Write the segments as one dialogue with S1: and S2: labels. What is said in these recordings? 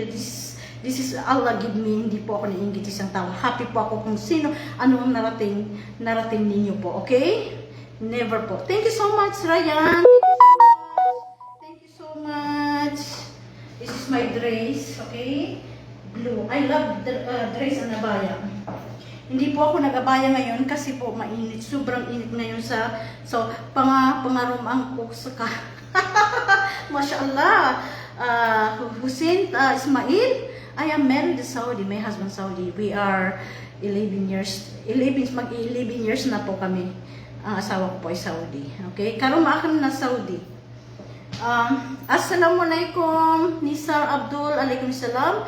S1: alhamdulillah, this is Allah give me, hindi po ako naiingit isang tao. Happy po ako kung sino, ano ang narating ninyo po, okay? Never po. Thank you so much, Ryan. Thank you so much. This is my dress, okay? Blue. I love the dress and abaya. Hindi po ako nag-abaya ngayon kasi po mainit. Sobrang init ngayon so pangarumang po sa Mashallah. Hussein Ismail, I am married to Saudi. My husband Saudi. We are 11 years. 11 years na po kami. Ang asawa ko po ay Saudi. Okay? Karumakan na Saudi. Assalamualaikum. Nisar Abdul. Alaikum salam.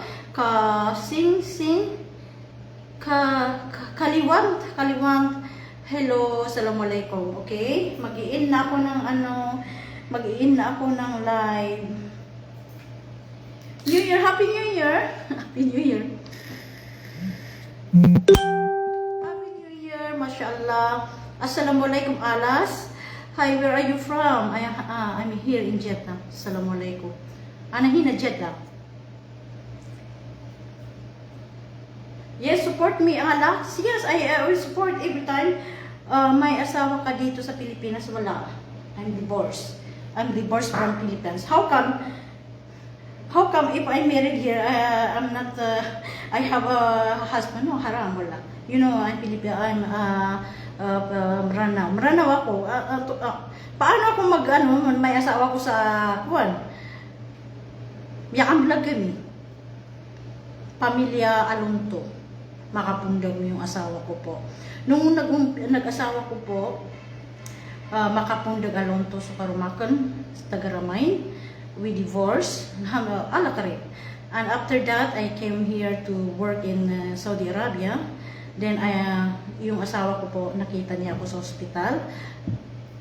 S1: Kaliwant. Hello. Assalamualaikum. Okay? Mag-i-in na ako ng live. New Year. Happy New Year. Happy New Year. Happy New Year. Mashallah. Assalamualaikum Alas. Hi, where are you from? I'm here in Jeddah. Assalamualaikum. Ana hina Jeddah. Yes, support me Alas. Yes, I will support every time. May asawa ka dito sa Pilipinas? Wala. I'm divorced. I'm divorced from Philippines. How come if I'm married here, I'm not, I have a husband? No, haram, wala. You know, I'm Filipino, I'm Maranaw ako. Paano ako may asawa ko sa kuwan? Yakang vlog kami. Pamilya Alonto. Makapundag yung asawa ko po. Nung nag-asawa ko po, Makapundag Alonto sa Karumakan, sa Tagaramay. We divorced. Ala ka rin. And after that, I came here to work in Saudi Arabia. Then, yung asawa ko po, nakita niya ako sa hospital.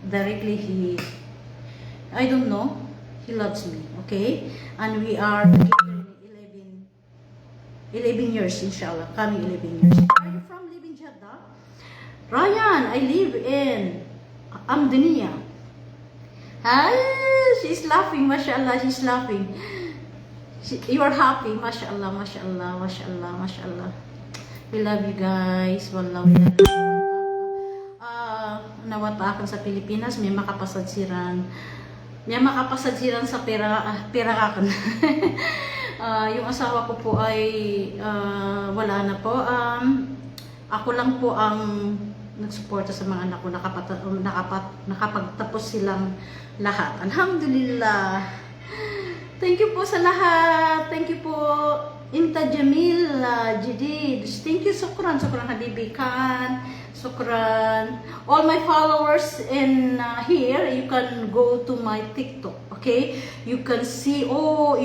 S1: Directly, I don't know, he loves me, okay? And we are together 11 years, inshallah. Coming 11 years. Are you from living Jeddah? Ryan, I live in Amdaniya. She's laughing, mashallah, she's laughing. You are happy, mashallah, mashallah, mashallah, mashallah. We love you guys. Wallahu nawatakan sa Pilipinas, may makapasadsiran. May makapasadsiran sa perakan. Yung asawa ko po ay wala na po. Ako lang po ang nagsuporta sa mga anak ko. Nakapagtapos silang lahat. Alhamdulillah. Thank you po sa lahat. Thank you po. Inta Jamil, Jadid. Thank you, Sukran Habibi Khan. Sukran. All my followers in here, you can go to my TikTok, okay? You can see all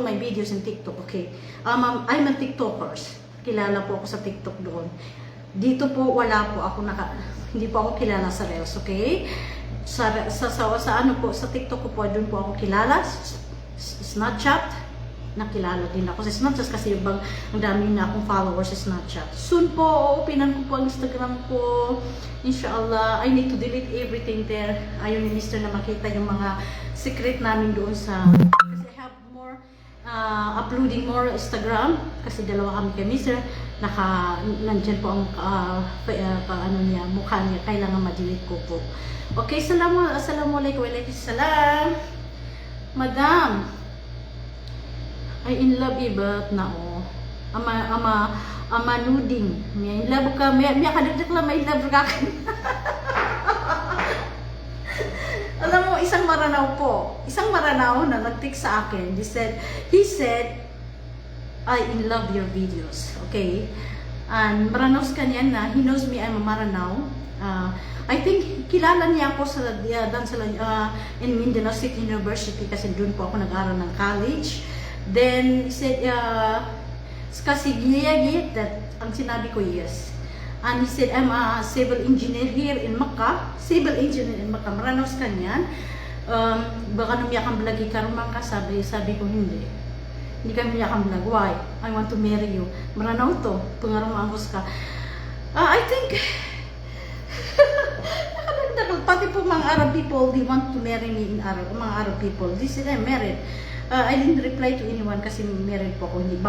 S1: my videos in TikTok, okay? I'm a TikToker. Kilala po ako sa TikTok doon. Dito po wala po ako hindi po ako kilala sa Reels, okay? Sa TikTok ko po, doon po ako kilala. Snapchat, nakilala din ako sa Snapchat kasi ang dami na akong followers sa Snapchat. Soon po, openan ko po ang Instagram ko. Inshallah, I need to delete everything there. Ayaw ni Mr. na makita yung mga secret namin doon sa... Kasi I have more, uploading more Instagram. Kasi dalawa kami kay Mr. Nandyan po ang mukha niya. Kailangan ma-delete ko po. Okay, assalamualaikum salam. Madam, I in love but na ama nuding. May in love ka, may kadagdag lang may love ka. Alam mo, isang Maranaw na nag-text sa akin. He said, I in love your videos. Okay? And Maranaw kanya na, he knows me, I'm a Maranaw. I think kilala niya ako in Mindanao State University kasi doon po ako nag-aral ng college. Then, he said, kasi ginayagit that, ang sinabi ko, yes. And he said, I'm a civil engineer here in Makkah. Civil engineer in Makkah. Maranaw sa kanyan. Baka numiyak blagi ka rumang ka, sabi ko, hindi. Hindi kami umiyak vlog. Why? I want to marry you. Maranaw to. Pangarumangos ka. I think, pati po mga Arab people, they want to marry me in Arab. Mga Arab people, they said I'm married. I didn't reply to anyone kasi meron po ako, hindi